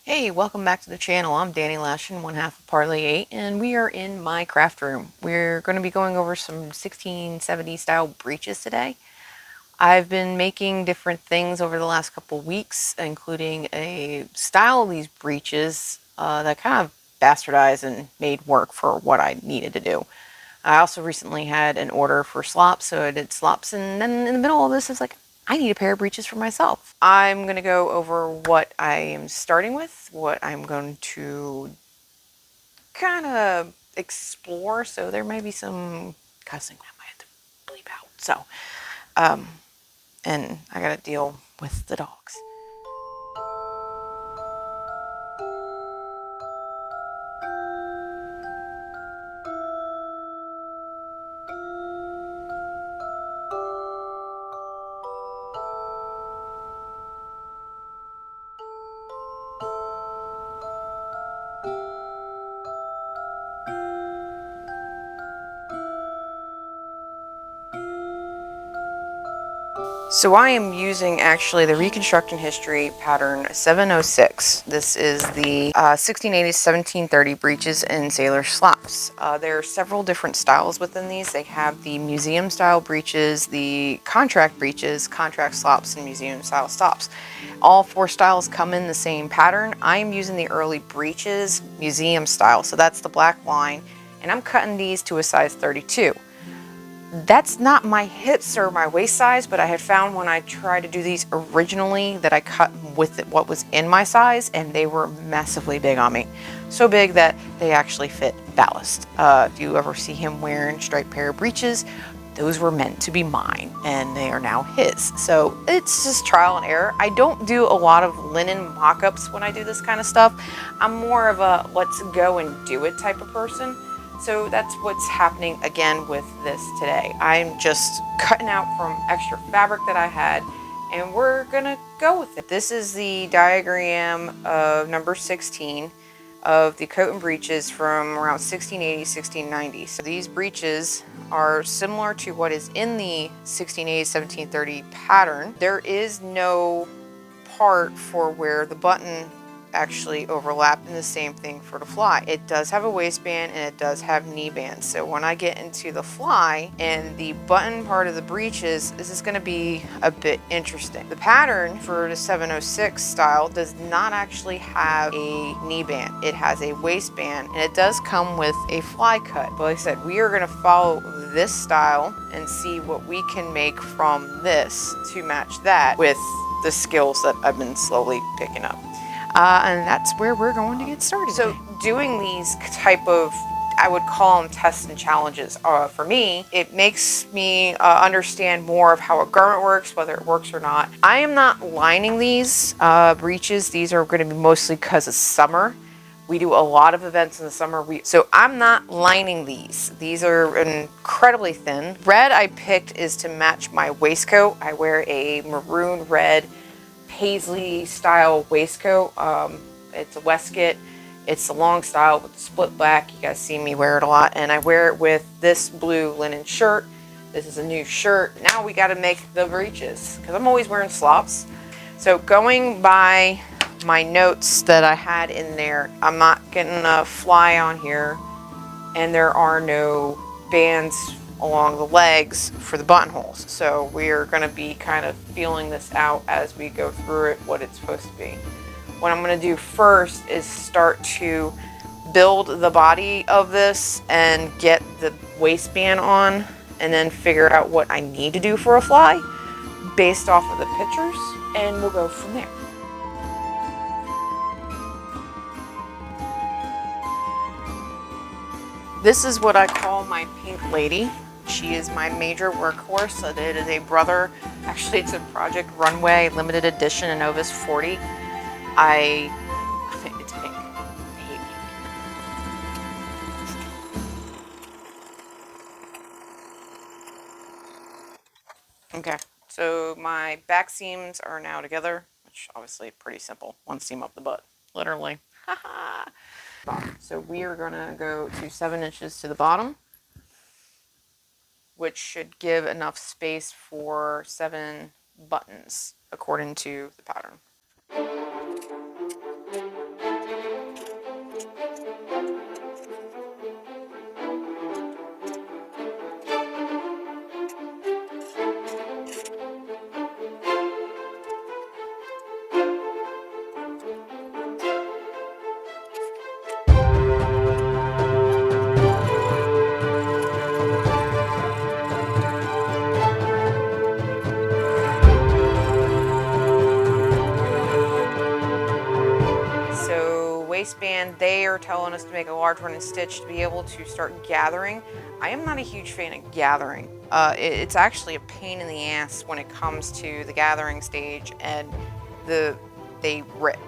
Hey, welcome back to the channel. I'm Danny Lashing, one half of Parlay 8, and we are in my craft room. We're going to be going over some 1670 style breeches today. I've been making different things over the last couple weeks, including a style of these breeches that kind of bastardized and made work for what I needed to do. I also recently had an order for slops, so I did slops, and then in the middle of this, I was like, I need a pair of breeches for myself. I'm going to go over what I am starting with, what I'm going to kind of explore, so there may be some cussing I might have to bleep out. So, um, and I got to deal with the dogs. So I am using actually the Reconstruction History pattern 706. This is the 1680s 1730 breeches and sailor slops. There are several different styles within these. They have the museum style breeches, the contract breeches, contract slops, and museum style slops. All four styles come in the same pattern. I am using the early breeches museum style, so that's the black line, and I'm cutting these to a size 32. That's not my hips or my waist size, but I had found when I tried to do these originally that I cut with what was in my size, and they were massively big on me. So big that they actually fit ballast. If you ever see him wearing striped pair of breeches, those were meant to be mine, and they are now his. So it's just trial and error. I don't do a lot of linen mock-ups when I do this kind of stuff. I'm more of a let's go and do it type of person. So that's what's happening again with this today. I'm just cutting out from extra fabric that I had, and we're gonna go with it. This is the diagram of number 16 of the coat and breeches from around 1680, 1690. So these breeches are similar to what is in the 1680, 1730 pattern. There is no part for where the button actually overlap, and the same thing for the fly. It does have a waistband and it does have knee bands. So when I get into the fly and the button part of the breeches, this is going to be a bit interesting. The pattern for the 706 style does not actually have a knee band. It has a waistband, and it does come with a fly cut. But like I said, we are going to follow this style and see what we can make from this to match that with the skills that I've been slowly picking up. And that's where we're going to get started. So doing these type of, I would call them tests and challenges, for me, it makes me understand more of how a garment works, whether it works or not. I am not lining these breeches. These are going to be mostly because of summer. We do a lot of events in the summer. So I'm not lining these. These are incredibly thin. Red I picked is to match my waistcoat. I wear a maroon red paisley style waistcoat. It's a waistcoat. It's a long style with split back. You guys see me wear it a lot, and I wear it with this blue linen shirt. This is a new shirt. Now we got to make the breeches because I'm always wearing slops. So going by my notes that I had in there, I'm not getting a fly on here, and there are no bands along the legs for the buttonholes. So we're going to be kind of feeling this out as we go through it, what it's supposed to be. What I'm going to do first is start to build the body of this and get the waistband on, and then figure out what I need to do for a fly based off of the pictures, and we'll go from there. This is what I call my pink lady. She is my major workhorse. It is a brother. Actually, it's a Project Runway limited edition Innovis 40. I think it's pink. I hate pink. Okay, so my back seams are now together, which obviously pretty simple. One seam up the butt, literally. So we are gonna go to 7 inches to the bottom, which should give enough space for 7 buttons according to the pattern. waistband, they are telling us to make a large one and stitch to be able to start gathering. I am not a huge fan of gathering. It's actually a pain in the ass when it comes to the gathering stage, and they rip.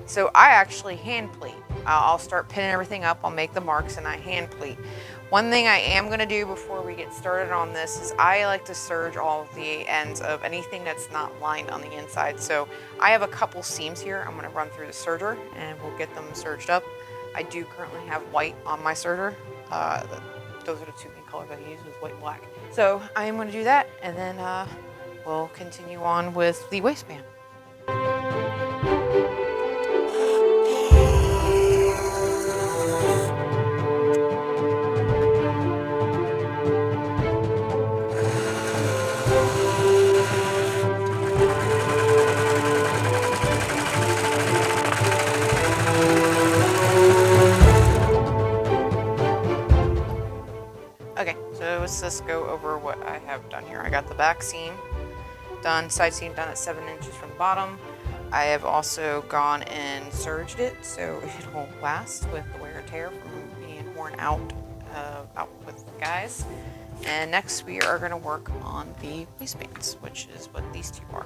So I actually hand pleat. I'll start pinning everything up, I'll make the marks, and I hand pleat. One thing I am going to do before we get started on this is I like to serge all of the ends of anything that's not lined on the inside. So I have a couple seams here. I'm going to run through the serger and we'll get them serged up. I do currently have white on my serger. Those are the two main colors I use, is white and black. So I am going to do that, and then we'll continue on with the waistband. Okay, so let's just go over what I have done here. I got the back seam done, side seam done at 7 inches from the bottom. I have also gone and serged it so it won't last with the wear and tear from being worn out with the guys. And next we are going to work on the waistbands, which is what these two are.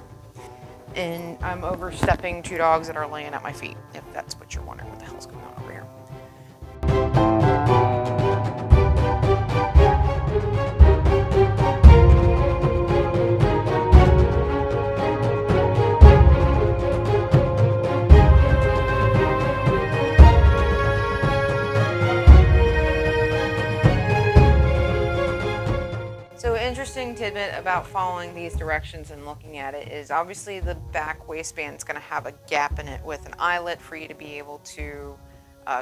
And I'm overstepping two dogs that are laying at my feet, if that's what you're wondering what the hell's going on over here. So interesting tidbit about following these directions and looking at it is obviously the back waistband is going to have a gap in it with an eyelet for you to be able to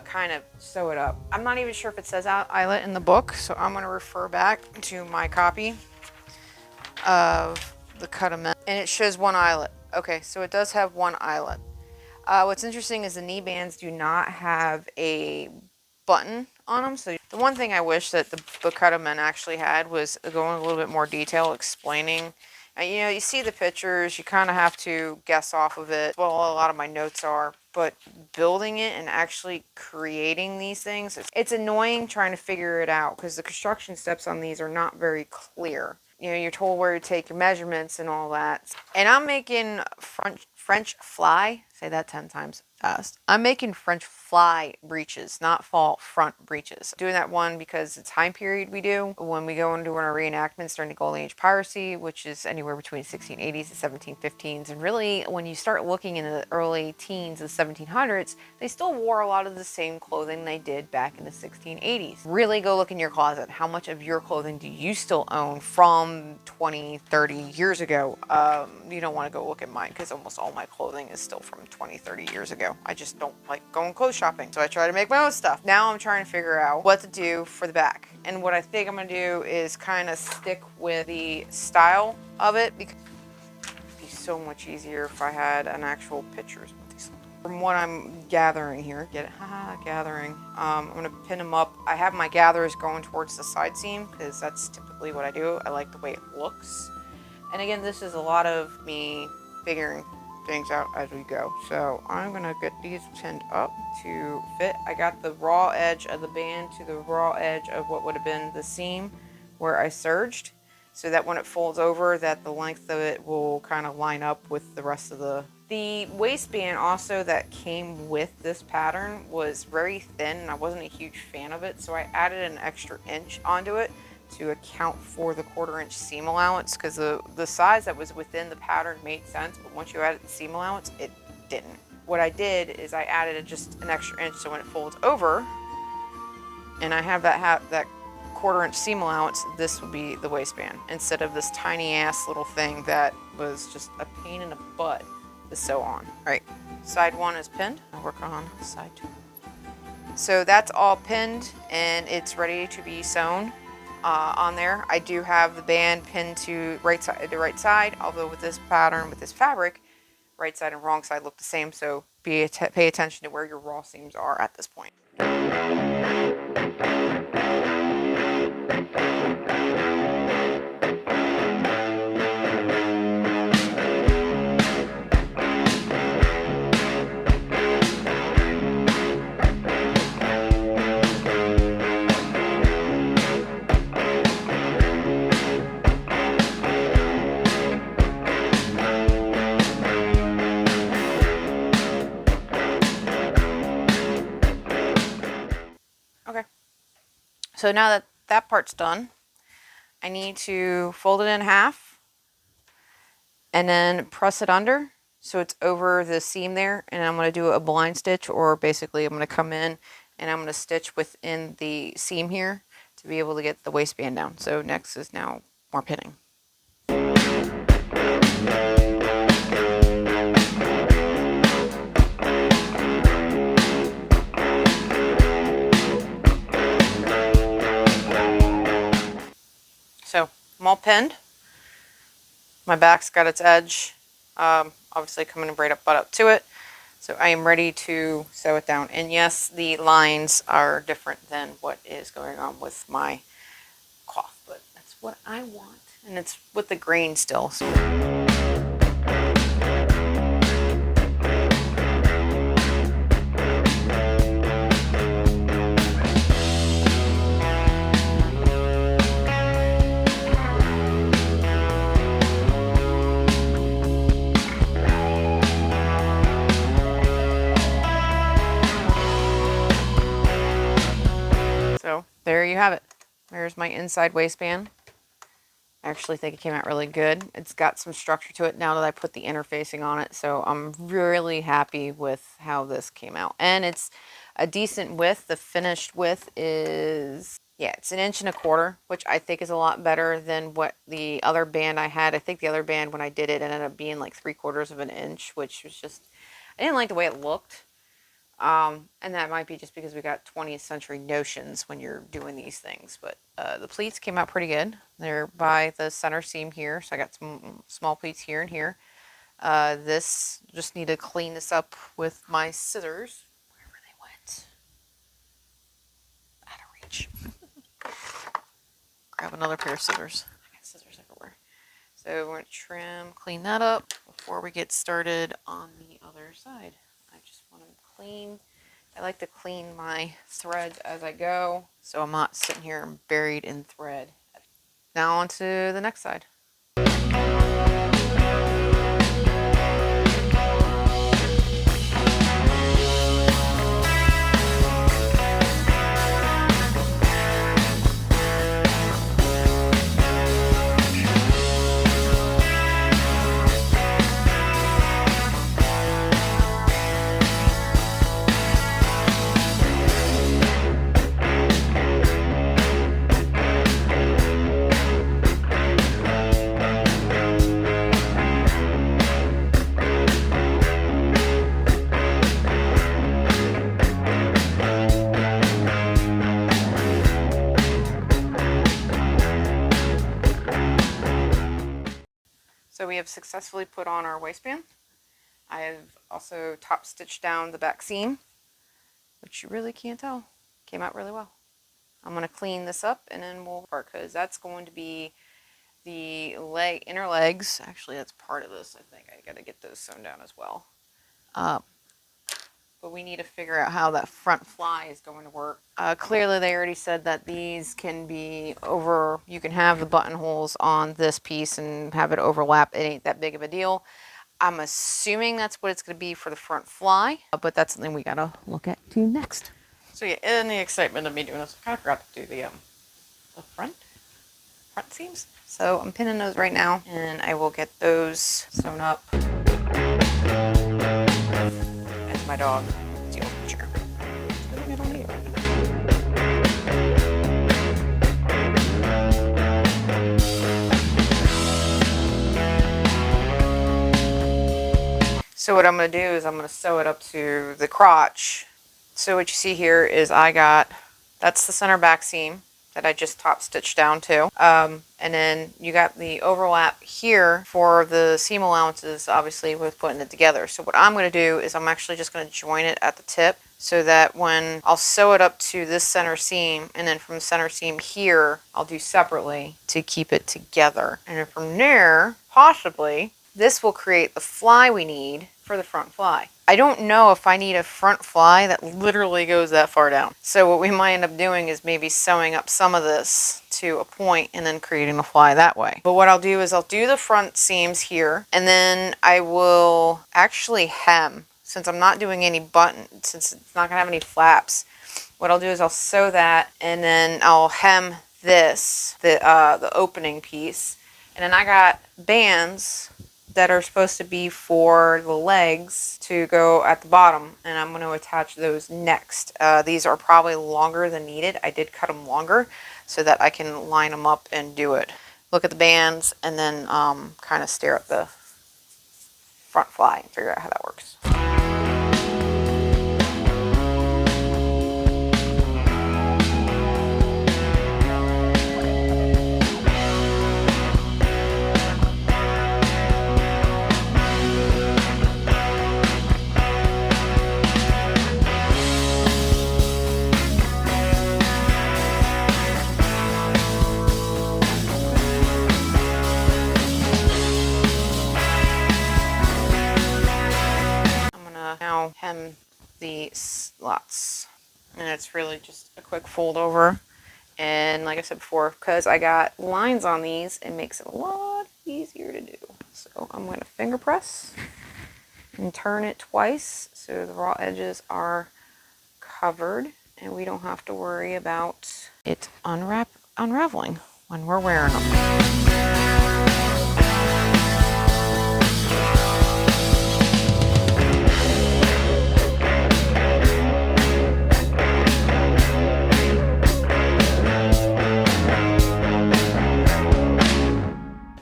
kind of sew it up. I'm not even sure if it says eyelet in the book, so I'm going to refer back to my copy of the cut-a-mend, and it shows one eyelet. Okay, so it does have one eyelet. What's interesting is the knee bands do not have a button on them. So the one thing I wish that the cut-a-mend actually had was going a little bit more detail explaining. And you know, you see the pictures, you kind of have to guess off of it. Well, a lot of my notes are, but building it and actually creating these things, it's annoying trying to figure it out because the construction steps on these are not very clear. You know, you're told where to take your measurements and all that. And I'm making French fly, say that 10 times fast. I'm making French fly breeches, not fall front breeches. Doing that one because it's time period we do when we go into our reenactments during the Golden Age piracy, which is anywhere between 1680s and 1715s. And really, when you start looking in the early teens of the 1700s, they still wore a lot of the same clothing they did back in the 1680s. Really go look in your closet. How much of your clothing do you still own from 20, 30 years ago? You don't want to go look at mine because almost all my clothing is still from 20, 30 years ago. I just don't like going clothes shopping, so I try to make my own stuff. Now I'm trying to figure out what to do for the back. And what I think I'm going to do is kind of stick with the style of it because it'd be so much easier if I had an actual pictures with these. From what I'm gathering here, get it? Haha, gathering. I'm going to pin them up. I have my gatherers going towards the side seam because that's typically what I do. I like the way it looks. And again, this is a lot of me figuring things out as we go. So I'm gonna get these pinned up to fit. I got the raw edge of the band to the raw edge of what would have been the seam where I serged, so that when it folds over, that the length of it will kind of line up with the rest of the waistband. Also, that came with this pattern was very thin and I wasn't a huge fan of it, so I added an extra inch onto it to account for the 1/4 inch seam allowance, because the size that was within the pattern made sense, but once you added the seam allowance, it didn't. What I did is I added just an extra inch, so when it folds over and I have that 1/4 inch seam allowance, this will be the waistband instead of this tiny ass little thing that was just a pain in the butt to sew on. All right, side one is pinned. I'll work on side two. So that's all pinned and it's ready to be sewn on there. I do have the band pinned to the right side, although with this pattern, with this fabric, right side and wrong side look the same, so pay attention to where your raw seams are at this point. So now that that part's done, I need to fold it in half and then press it under so it's over the seam there. And I'm going to do a blind stitch, or basically I'm going to come in and I'm going to stitch within the seam here to be able to get the waistband down. So next is now more pinning. So I'm all pinned. My back's got its edge, obviously coming right up to it. So I am ready to sew it down. And yes, the lines are different than what is going on with my cloth, but that's what I want. And it's with the grain still. So. So there you have it. There's my inside waistband. I actually think it came out really good. It's got some structure to it now that I put the interfacing on it. So I'm really happy with how this came out. And it's a decent width. The finished width is, yeah, it's 1.25 inches, which I think is a lot better than what the other band I had. I think the other band, when I did it, ended up being like 3/4 of an inch, which was just, I didn't like the way it looked. And that might be just because we got 20th century notions when you're doing these things. But the pleats came out pretty good. They're by the center seam here. So I got some small pleats here and here. This, just need to clean this up with my scissors. Wherever they went. Out of reach. Grab another pair of scissors. I got scissors everywhere. So we're going to trim, clean that up before we get started on the other side. I just want to clean. I like to clean my threads as I go, so I'm not sitting here buried in thread. Now on to the next side. So we have successfully put on our waistband. I have also top stitched down the back seam, which you really can't tell. Came out really well. I'm going to clean this up and then we'll part, because that's going to be the inner legs. Actually, that's part of this. I think I got to get those sewn down as well. But we need to figure out how that front fly is going to work. Clearly, they already said that these can be over, you can have the buttonholes on this piece and have it overlap. It ain't that big of a deal. I'm assuming that's what it's going to be for the front fly, but that's something we got to look at too next. So yeah, in the excitement of me doing this, I kind of forgot to do the front seams. So I'm pinning those right now, and I will get those sewn up. And my dog steals the chair. I don't need it. So what I'm going to do is I'm going to sew it up to the crotch. So what you see here is that's the center back seam that I just top stitched down to. And then you got the overlap here for the seam allowances, obviously, with putting it together. So what I'm going to do is I'm actually just going to join it at the tip, so that when I'll sew it up to this center seam, and then from the center seam here, I'll do separately to keep it together. And then from there, possibly, this will create the fly we need for the front fly. I don't know if I need a front fly that literally goes that far down. So what we might end up doing is maybe sewing up some of this to a point and then creating a fly that way. But what I'll do is I'll do the front seams here, and then I will actually hem, since I'm not doing any button, since it's not gonna have any flaps. what I'll do is I'll sew that, and then I'll hem this, the opening piece. And then I got bands that are supposed to be for the legs to go at the bottom, and I'm going to attach those next. These are probably longer than needed. I did cut them longer so that I can line them up and do it. Look at the bands and then kind of stare at the front fly and figure out how that works. Now hem the slots, and it's really just a quick fold over. And like I said before, because I got lines on these, it makes it a lot easier to do. So I'm going to finger press and turn it twice so the raw edges are covered and we don't have to worry about it unraveling when we're wearing them.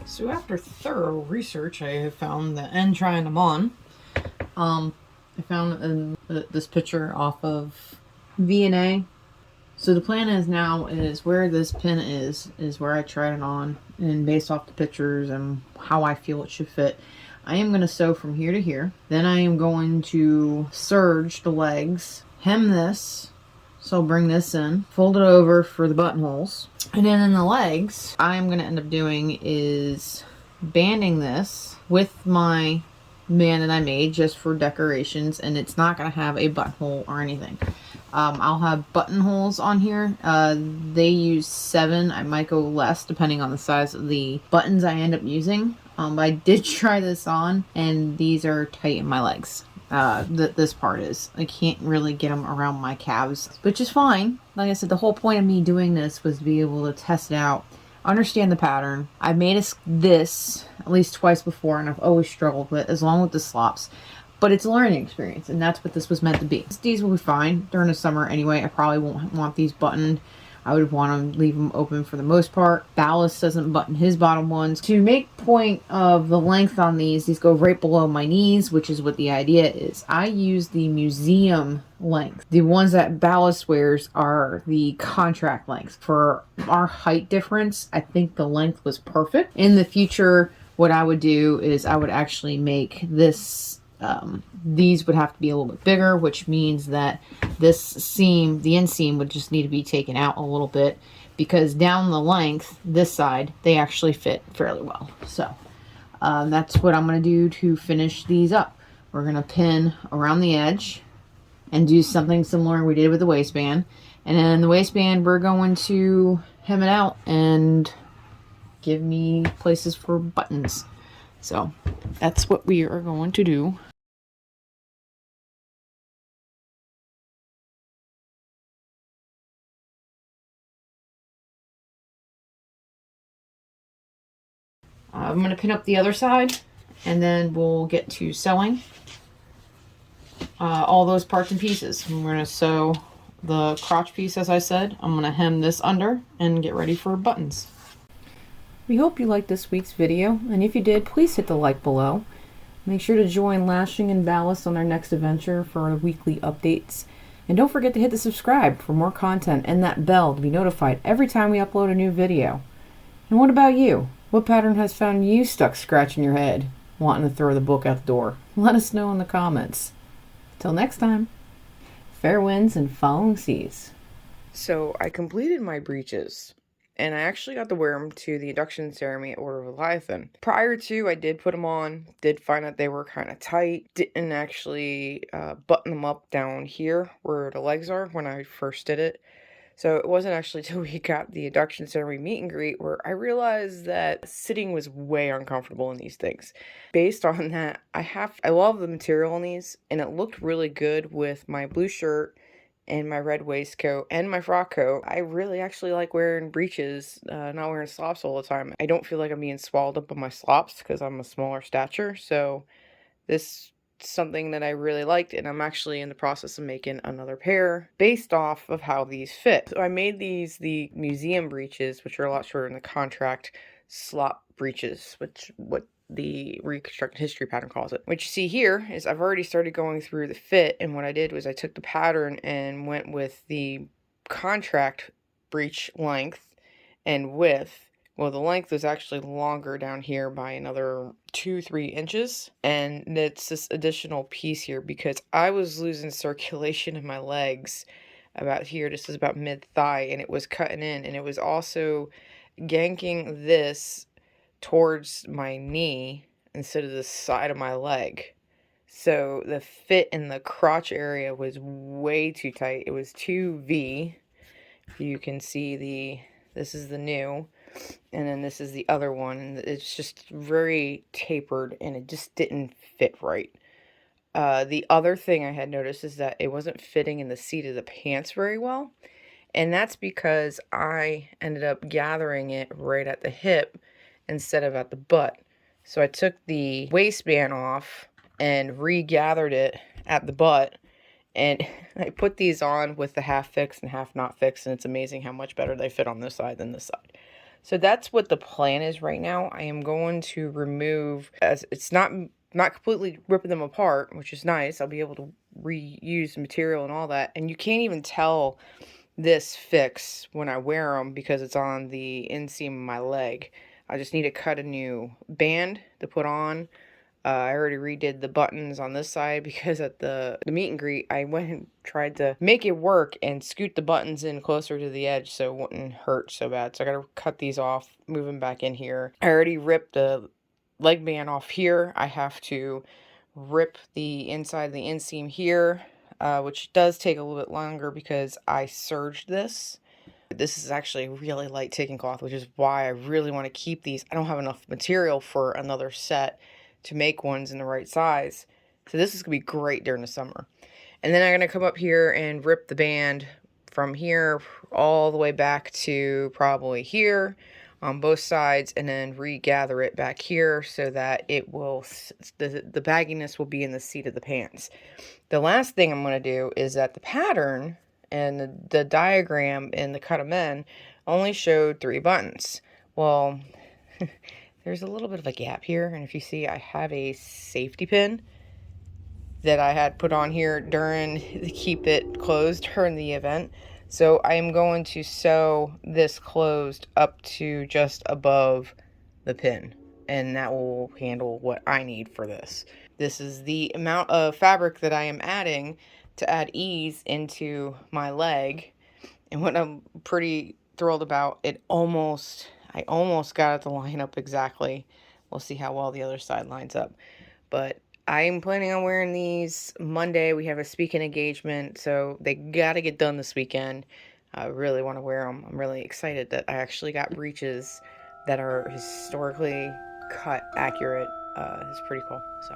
So after thorough research, I have found that, and trying them on, I found this picture off of V&A. So the plan is now is where this pin is where I tried it on, and based off the pictures and how I feel it should fit, I am going to sew from here to here. Then I am going to serge the legs, hem this. So I'll bring this in, fold it over for the buttonholes. And then in the legs, I'm going to end up doing is banding this with my band that I made just for decorations. And it's not going to have a buttonhole or anything. I'll have buttonholes on here. They use 7. I might go less depending on the size of the buttons I end up using. But I did try this on, and these are tight in my legs. This part is. I can't really get them around my calves, which is fine. Like I said, the whole point of me doing this was to be able to test it out, understand the pattern. I've made this at least twice before, and I've always struggled with it, as long with the slops. But it's a learning experience, and that's what this was meant to be. These will be fine during the summer anyway. I probably won't want these buttoned. I would want to leave them open for the most part. Ballast doesn't button his bottom ones. To make point of the length on these go right below my knees, which is what the idea is. I use the museum length. The ones that Ballast wears are the contract length. For our height difference, I think the length was perfect. In the future, what I would do is I would actually make this these would have to be a little bit bigger, which means that this seam, the inseam, would just need to be taken out a little bit, because down the length, this side, they actually fit fairly well. So that's what I'm going to do to finish these up. We're going to pin around the edge and do something similar we did with the waistband. And then the waistband, we're going to hem it out and give me places for buttons. So that's what we are going to do. I'm going to pin up the other side, and then we'll get to sewing all those parts and pieces. And we're going to sew the crotch piece, as I said. I'm going to hem this under and get ready for buttons. We hope you liked this week's video, and if you did, please hit the like below. Make sure to join Lashing and Ballast on their next adventure for weekly updates. And don't forget to hit the subscribe for more content and that bell to be notified every time we upload a new video. And what about you? What pattern has found you stuck scratching your head, wanting to throw the book out the door? Let us know in the comments. Till next time, fair winds and following seas. So I completed my breeches, and I actually got to wear them to the induction ceremony at Order of Leviathan. Prior to, I did put them on, did find that they were kind of tight, didn't actually button them up down here where the legs are when I first did it. So it wasn't actually till we got the induction ceremony meet and greet where I realized that sitting was way uncomfortable in these things. Based on that, I love the material on these, and it looked really good with my blue shirt and my red waistcoat and my frock coat. I really actually like wearing breeches, not wearing slops all the time. I don't feel like I'm being swallowed up on my slops because I'm a smaller stature, so this is something that I really liked, and I'm actually in the process of making another pair based off of how these fit. So I made these the museum breeches, which are a lot shorter than the contract slop breeches, which what the reconstructed history pattern calls it. What you see here is I've already started going through the fit, and what I did was I took the pattern and went with the contract breech length and width. Well, the length is actually longer down here by another 2-3 inches, and it's this additional piece here because I was losing circulation in my legs about here. This is about mid-thigh, and it was cutting in, and it was also yanking this towards my knee instead of the side of my leg. So the fit in the crotch area was way too tight. It was too V. You can see this is the new, and then this is the other one, and it's just very tapered, and it just didn't fit right. The other thing I had noticed is that it wasn't fitting in the seat of the pants very well, and that's because I ended up gathering it right at the hip instead of at the butt. So I took the waistband off and regathered it at the butt, and I put these on with the half fixed and half not fixed, and it's amazing how much better they fit on this side than this side. So that's what the plan is right now. I am going to remove, as it's not completely ripping them apart, which is nice. I'll be able to reuse material and all that. And you can't even tell this fix when I wear them because it's on the inseam of my leg. I just need to cut a new band to put on. I already redid the buttons on this side because at the meet and greet, I went and tried to make it work and scoot the buttons in closer to the edge so it wouldn't hurt so bad. So I got to cut these off, move them back in here. I already ripped the leg band off here. I have to rip the inside of the inseam here, which does take a little bit longer because I serged this. This is actually a really light ticking cloth, which is why I really want to keep these. I don't have enough material for another set to make ones in the right size. So this is going to be great during the summer. And then I'm going to come up here and rip the band from here all the way back to probably here on both sides, and then regather it back here so that it will, the bagginess will be in the seat of the pants. The last thing I'm going to do is that the pattern and the diagram in the cut 'em in only showed 3 buttons. Well, there's a little bit of a gap here, and if you see, I have a safety pin that I had put on here to keep it closed during the event. So I am going to sew this closed up to just above the pin, and that will handle what I need for this. This is the amount of fabric that I am adding to add ease into my leg, and what I'm pretty thrilled about, I almost got it to line up exactly. We'll see how well the other side lines up, but I'm planning on wearing these Monday. We have a speaking engagement, so they got to get done this weekend. I really want to wear them. I'm really excited that I actually got breeches that are historically cut accurate. It's pretty cool. So